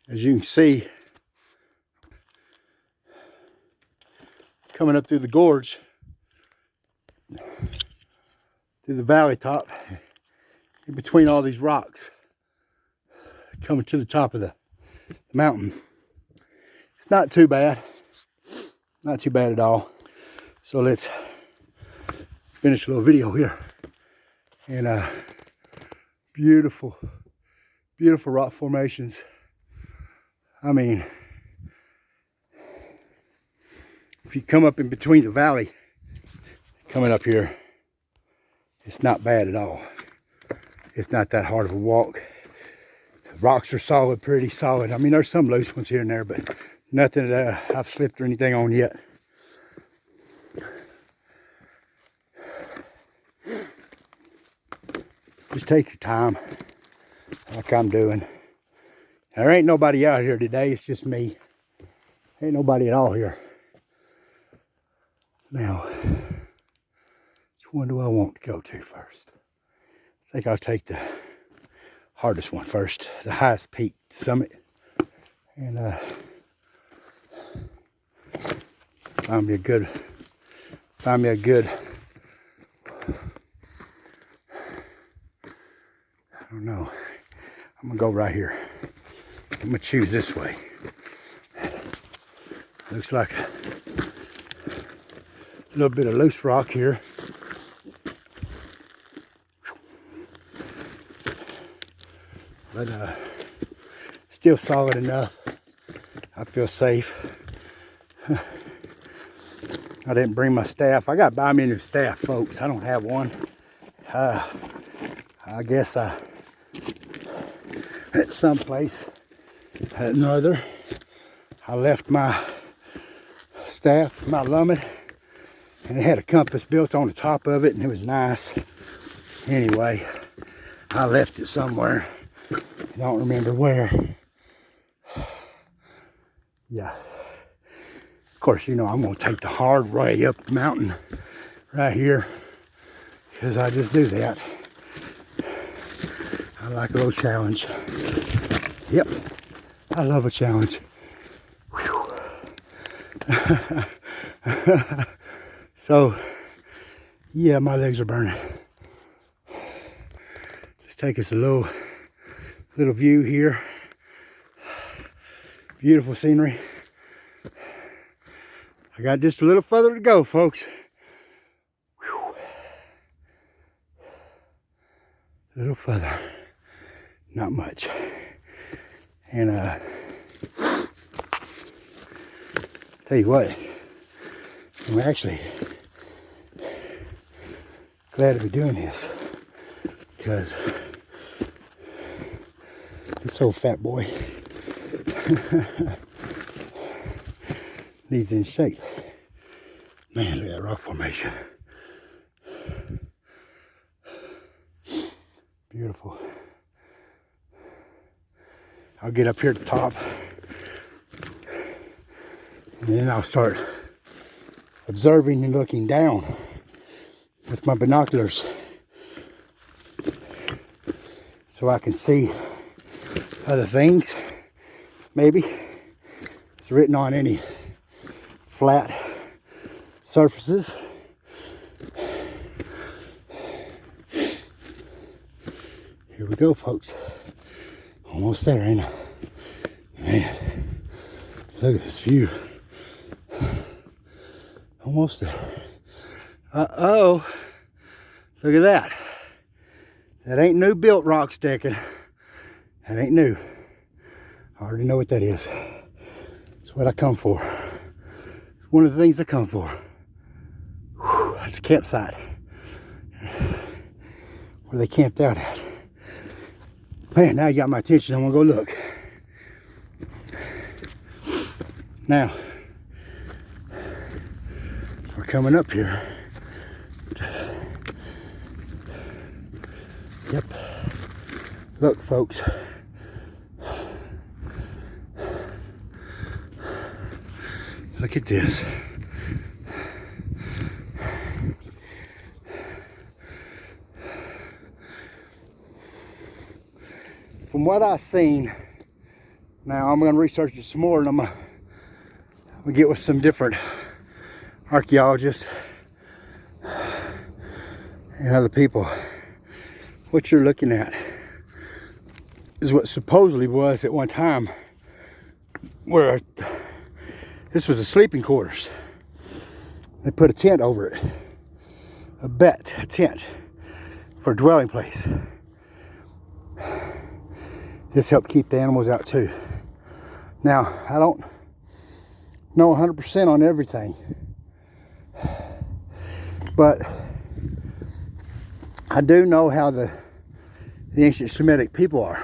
As you can see, coming up through the gorge, through the valley top, in between all these rocks, coming to the top of the mountain. It's not too bad. Not too bad at all. So let's finish a little video here. And beautiful, beautiful rock formations. I mean, if you come up in between the valley, coming up here, it's not bad at all. It's not that hard of a walk. The rocks are solid, pretty solid. I mean, there's some loose ones here and there, but nothing that I've slipped or anything on yet. Just take your time, like I'm doing. There ain't nobody out here today, it's just me. Ain't nobody at all here. Now, which one do I want to go to first? I think I'll take the hardest one first, the highest peak summit. And find me a good, I don't know. I'm gonna go right here. I'm gonna choose this way. Looks like a little bit of loose rock here. But still solid enough. I feel safe. I didn't bring my staff. I got to buy me a new staff, folks. I don't have one. I guess at some place, at another, I left my staff, my lummet, and it had a compass built on the top of it, and it was nice. Anyway, I left it somewhere. I don't remember where. Yeah. Of course, you know, I'm going to take the hard way up the mountain right here, because I just do that. I like a little challenge. Yep, I love a challenge. So, yeah, my legs are burning. Just take us a little view here. Beautiful scenery. I got just a little further to go, folks. Whew. A little further. Not much. And tell you what, I'm actually glad to be doing this, because this old fat boy needs in shape. Man, look at that rock formation. Beautiful. I'll get up here at the top, and then I'll start observing and looking down with my binoculars, so I can see other things. Maybe it's written on any flat surfaces. Here we go, folks. Almost there, ain't I? Man, look at this view. Almost there. Uh-oh. Look at that. That ain't new built rock stacking. That ain't new. I already know what that is. It's what I come for. One of the things I come for. Whew, that's a campsite where they camped out at. Man, now you got my attention. I'm gonna go look. Now, we're coming up here. Yep. Look, folks. Look at this. From what I've seen, Now I'm gonna research it some more, and I'm gonna get with some different archaeologists and other people. What you're looking at is what supposedly was at one time where this was a sleeping quarters. They put a tent over it, a tent for a dwelling place. This helped keep the animals out too. Now, I don't know 100% on everything, but I do know how the ancient Semitic people are.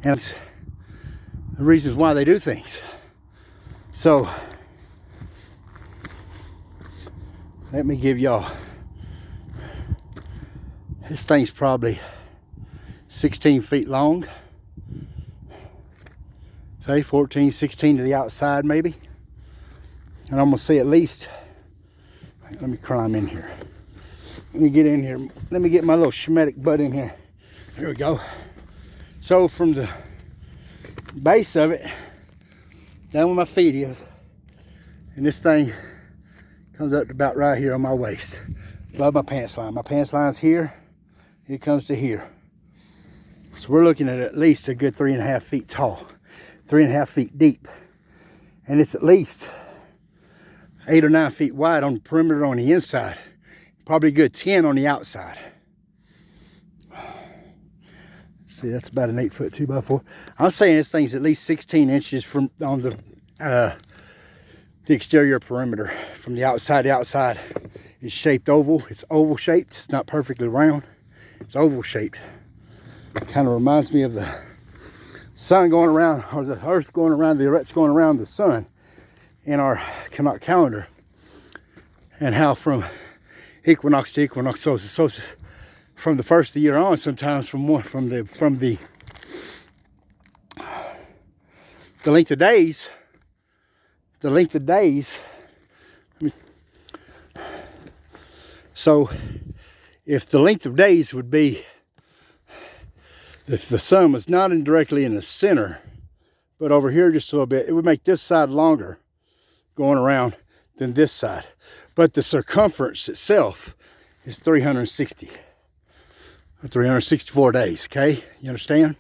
And it's the reasons why they do things. So, let me give y'all, this thing's probably 16 feet long. Say 14, 16 to the outside maybe. And I'm gonna see at least, let me climb in here. Let me get in here. Let me get my little Shemitic butt in here. There we go. So from the base of it, down where my feet is, and this thing comes up to about right here on my waist, above my pants line. My pants line's here, it comes to here. So we're looking at least a good 3.5 feet tall, 3.5 feet deep. And it's at least 8 or 9 feet wide on the perimeter on the inside. Probably a good 10 on the outside. See, that's about an 8-foot 2x4. I'm saying this thing's at least 16 inches from on the exterior perimeter. From the outside to outside. It's shaped oval. It's oval shaped. It's not perfectly round. It's oval shaped. It kind of reminds me of the sun going around, or the earth going around, the Earth's going around the sun in our calendar. And how from equinox to equinox, solstice to solstice, from the first of the year on, sometimes from the length of days, so if the length of days would be, if the sun was not directly in the center, but over here just a little bit, it would make this side longer going around than this side. But the circumference itself is 360 or 364 days, okay? You understand?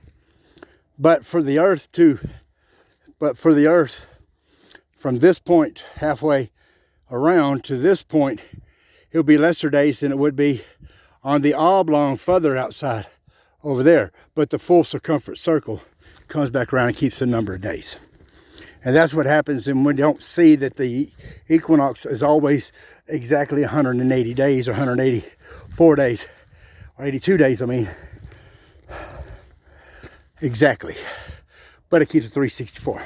But for the earth from this point halfway around to this point, it'll be lesser days than it would be on the oblong further outside over there. But the full circumference circle comes back around and keeps the number of days. And that's what happens, and we don't see that the equinox is always exactly 180 days or 184 days or 82 days, I mean, exactly. But it keeps it 364.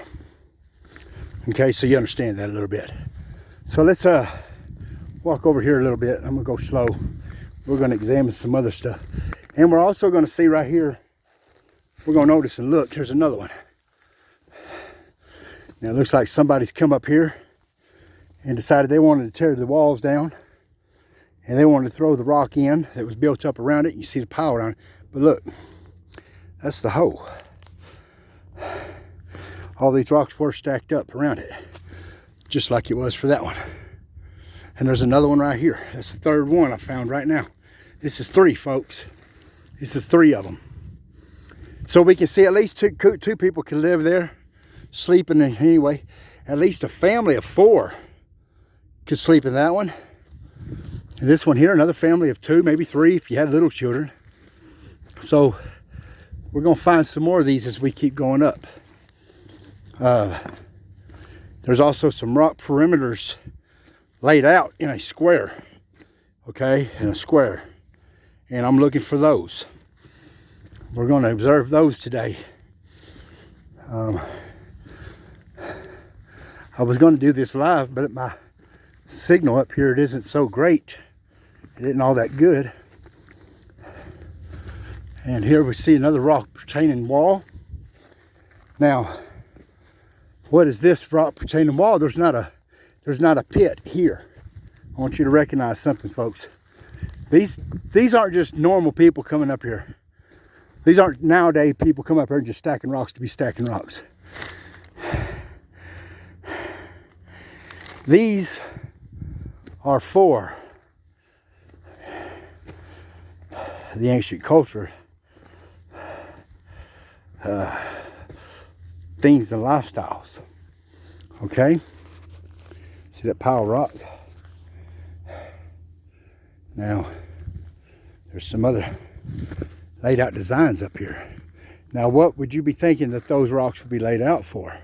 Okay, so you understand that a little bit. So let's walk over here a little bit. I'm gonna go slow. We're gonna examine some other stuff. And we're also gonna see right here, we're gonna notice and look, here's another one. Now it looks like somebody's come up here and decided they wanted to tear the walls down, and they wanted to throw the rock in that was built up around it. You see the pile around it, but look, that's the hole. All these rocks were stacked up around it, just like it was for that one. And there's another one right here. That's the third one I found right now. This is 3, folks. This is 3 of them. So we can see at least two people can live there, sleeping in anyway. At least a family of 4 could sleep in that one. And this one here, another family of 2, maybe 3 if you had little children. So we're gonna find some more of these as we keep going up. There's also some rock perimeters laid out in a square, okay, in a square, and I'm looking for those. We're going to observe those today. I was going to do this live, but my signal up here, it isn't so great. It isn't all that good. And here we see another rock retaining wall. Now, what is this rock retaining wall? There's not a pit here. I want you to recognize something, folks. These aren't just normal people coming up here. These aren't nowadays people come up here and just stacking rocks to be stacking rocks. These are for the ancient culture, things and lifestyles. Okay? See that pile of rock? Now, there's some other laid out designs up here. Now, what would you be thinking that those rocks would be laid out for?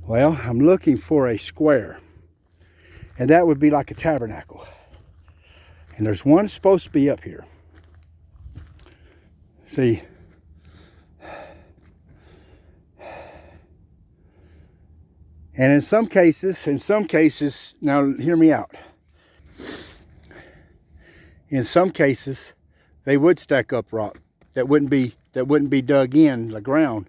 Well, I'm looking for a square. And that would be like a tabernacle. And there's one supposed to be up here. See, and in some cases, now hear me out. In some cases, they would stack up rock that wouldn't be dug in the ground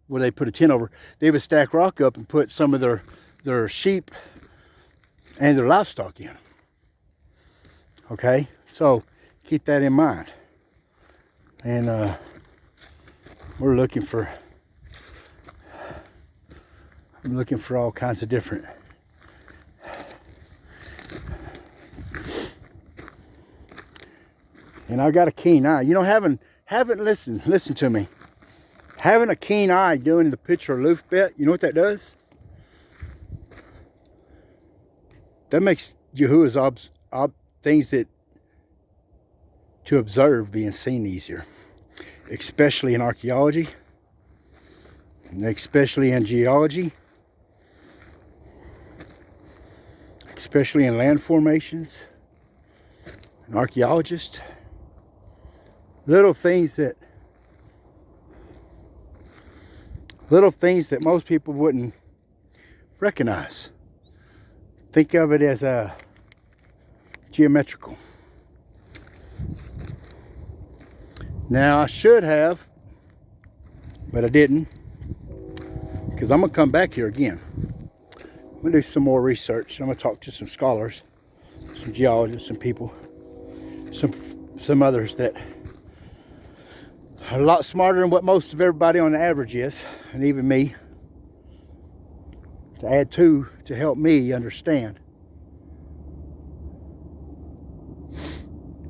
where they put a tin over. They would stack rock up and put some of their sheep and their livestock in. Okay, so keep that in mind. And I'm looking for all kinds of different and I've got a keen eye. You know, having listen to me. Having a keen eye doing the picture aloof bit, you know what that does? That makes Yahuwah's things that to observe being seen easier, especially in archaeology, especially in geology, especially in land formations. An archaeologist, little things that most people wouldn't recognize. Think of it as a geometrical. Now I should have, but I didn't, because I'm gonna come back here again. I'm gonna do some more research. I'm gonna talk to some scholars, some geologists, some people, some others that are a lot smarter than what most of everybody on the average is, and even me, to add to help me understand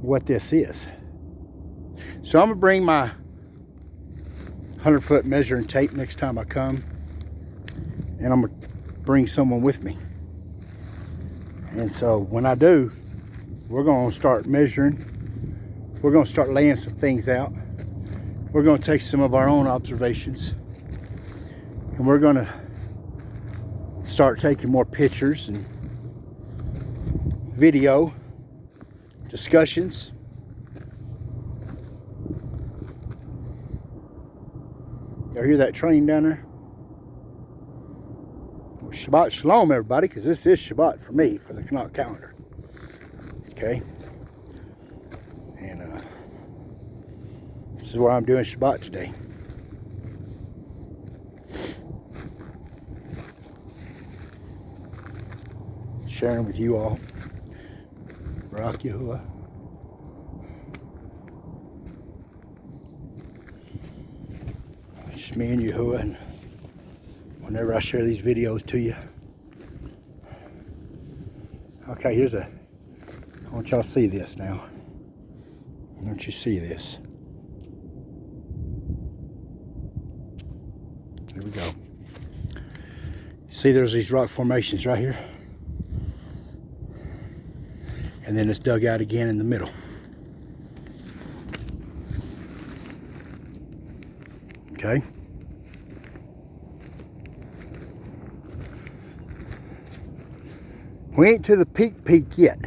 what this is. So I'm gonna bring my 100-foot measuring tape next time I come, and I'm gonna bring someone with me. And so when I do, we're gonna start measuring. We're gonna start laying some things out. We're gonna take some of our own observations, and we're gonna start taking more pictures and video discussions. Y'all hear that train down there? Well, Shabbat Shalom, everybody, because this is Shabbat for me, for the Canuck calendar. Okay? And this is why I'm doing Shabbat today. Sharing with you all. Barak Yahuwah. It's just me and Yahuwah, and whenever I share these videos to you. Okay, I want y'all to see this now. I want you to see this. There we go. See, there's these rock formations right here. And then it's dug out again in the middle. Okay. We ain't to the peak yet.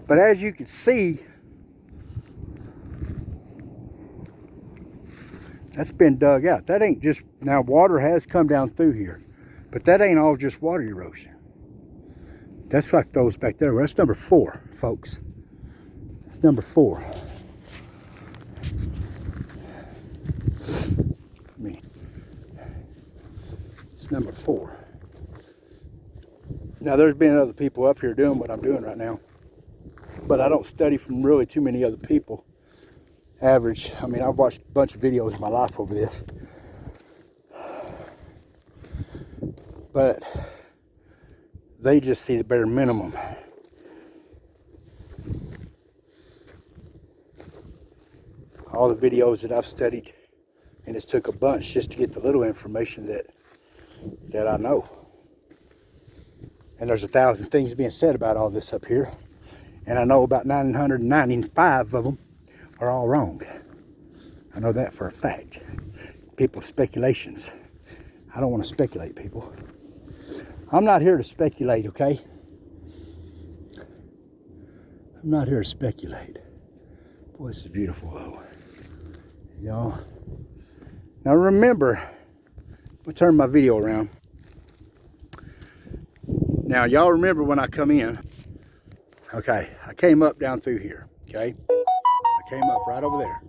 But as you can see, that's been dug out. That ain't just, now water has come down through here, but that ain't all just water erosion. That's like those back there. That's number 4, folks. It's number 4. It's number 4. Now, there's been other people up here doing what I'm doing right now, but I don't study from really too many other people. average. I mean, I've watched a bunch of videos in my life over this. But they just see the bare minimum. All the videos that I've studied, and it took a bunch just to get the little information that I know. And there's 1,000 things being said about all this up here. And I know about 995 of them are all wrong. I know that for a fact. People's speculations. I don't want to speculate, people. I'm not here to speculate, okay? I'm not here to speculate. Boy, this is beautiful, though. Y'all. Now remember, I'll turn my video around. Now, y'all remember when I come in, okay, I came up down through here, okay? I came up right over there.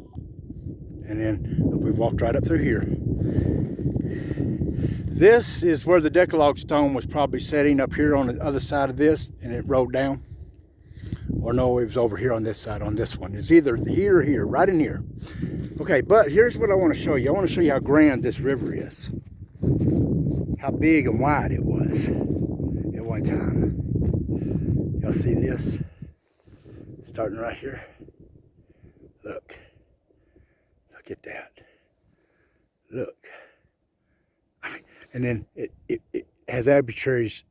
And then we walked right up through here. This is where the Decaloge stone was probably setting up here on the other side of this, and it rolled down. Or no, it was over here on this side, on this one. It's either here or here, right in here. Okay, but here's what I want to show you. I want to show you how grand this river is. How big and wide it was at one time. Y'all see this? Starting right here. Look. Look at that. Look. I mean, and then it has abattoirs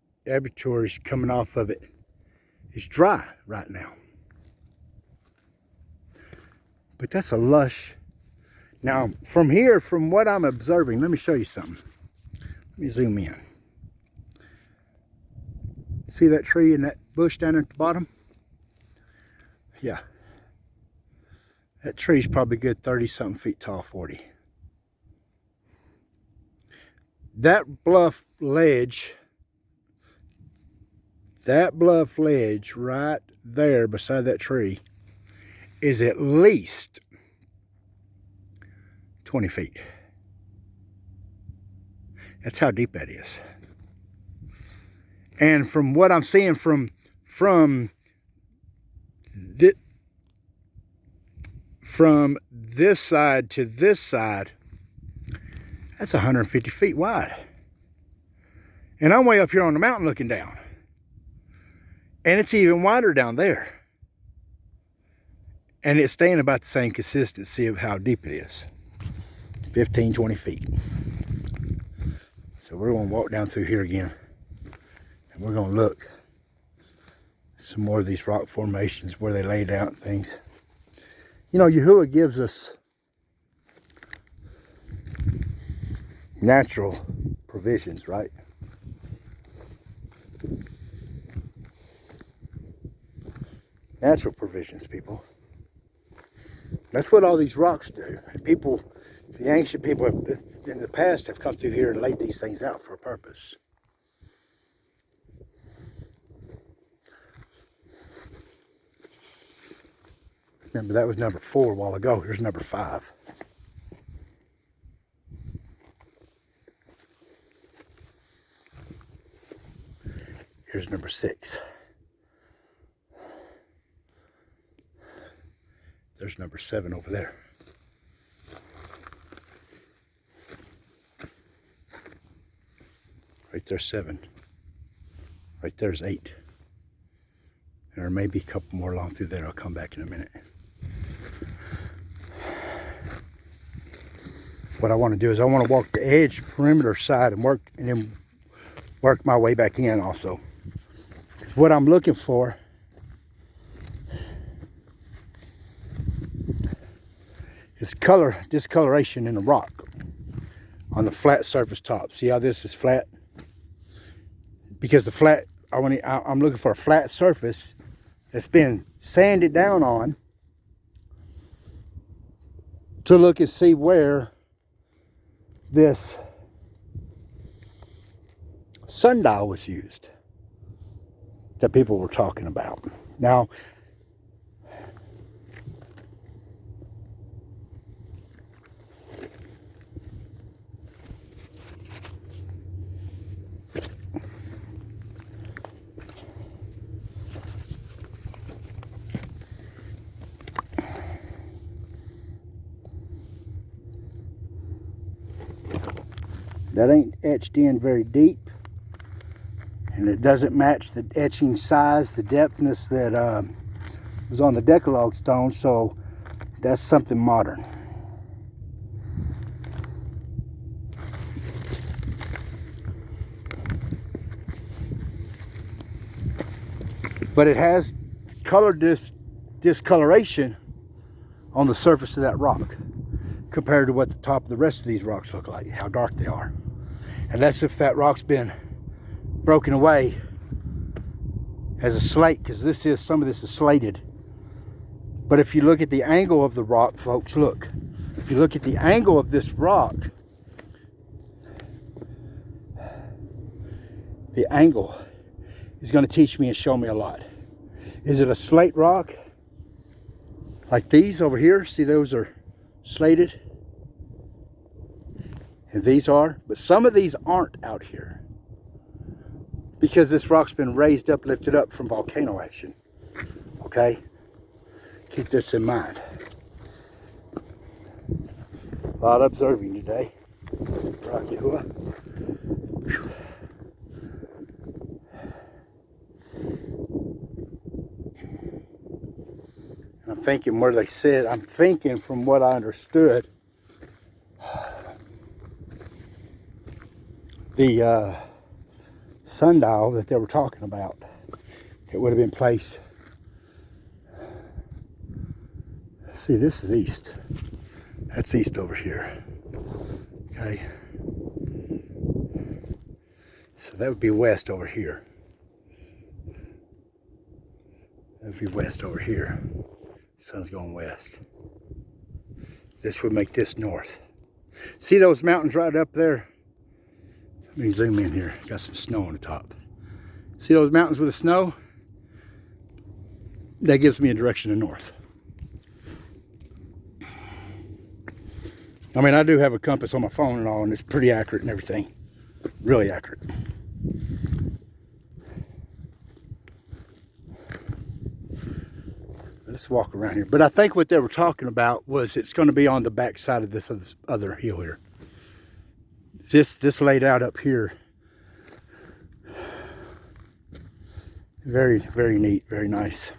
coming off of it. It's dry right now. But that's a lush. Now, from here, from what I'm observing, let me show you something. Let me zoom in. See that tree and that bush down there at the bottom? Yeah. That tree's probably good 30-something feet tall, 40. That bluff ledge right there beside that tree is at least 20 feet. That's how deep that is. And from what I'm seeing from this side to this side, that's 150 feet wide. And I'm way up here on the mountain looking down. And it's even wider down there. And it's staying about the same consistency of how deep it is. 15, 20 feet. So we're going to walk down through here again. And we're going to look at some more of these rock formations where they laid out things. You know, Yahuwah gives us natural provisions, right? Natural provisions, people. That's what all these rocks do. And people, the ancient people in the past have come through here and laid these things out for a purpose. Remember, that was number 4 a while ago. Here's number 5. Here's number 6. There's number 7 over there. Right there's 7. Right there's 8. There may be a couple more along through there. I'll come back in a minute. What I want to do is I want to walk the edge perimeter side and then work my way back in also. Because what I'm looking for is discoloration in the rock on the flat surface top. See how this is flat? Because the flat, I'm looking for a flat surface that's been sanded down on to look and see where this sundial was used that people were talking about. Now, That ain't etched in very deep. And it doesn't match the etching size, the depthness that was on the Decalogue stone, so that's something modern. But it has color discoloration on the surface of that rock compared to what the top of the rest of these rocks look like, how dark they are. And that's if that rock's been broken away as a slate, because some of this is slated. But if you look at the angle of the rock, folks, look. If you look at the angle of this rock, the angle is going to teach me and show me a lot. Is it a slate rock? Like these over here, see, those are slated. And these are, but some of these aren't out here, because this rock's been raised up, lifted up from volcano action. Okay? Keep this in mind. A lot of observing today. Rocky Hua. I'm thinking where they said, I'm thinking from what I understood, the sundial that they were talking about, it would have been placed. See, this is east. That's east over here. Okay. So that would be west over here. That would be west over here. Sun's going west. This would make this north. See those mountains right up there? Let me zoom in here. Got some snow on the top. See those mountains with the snow? That gives me a direction to north. I mean, I do have a compass on my phone and all, and it's pretty accurate and everything. Really accurate. Let's walk around here. But I think what they were talking about was it's going to be on the back side of this other hill here. This laid out up here. Very, very neat, very nice.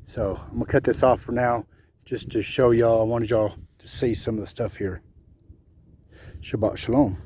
So I'm gonna cut this off for now, just to show y'all. I wanted y'all to see some of the stuff here. Shabbat Shalom.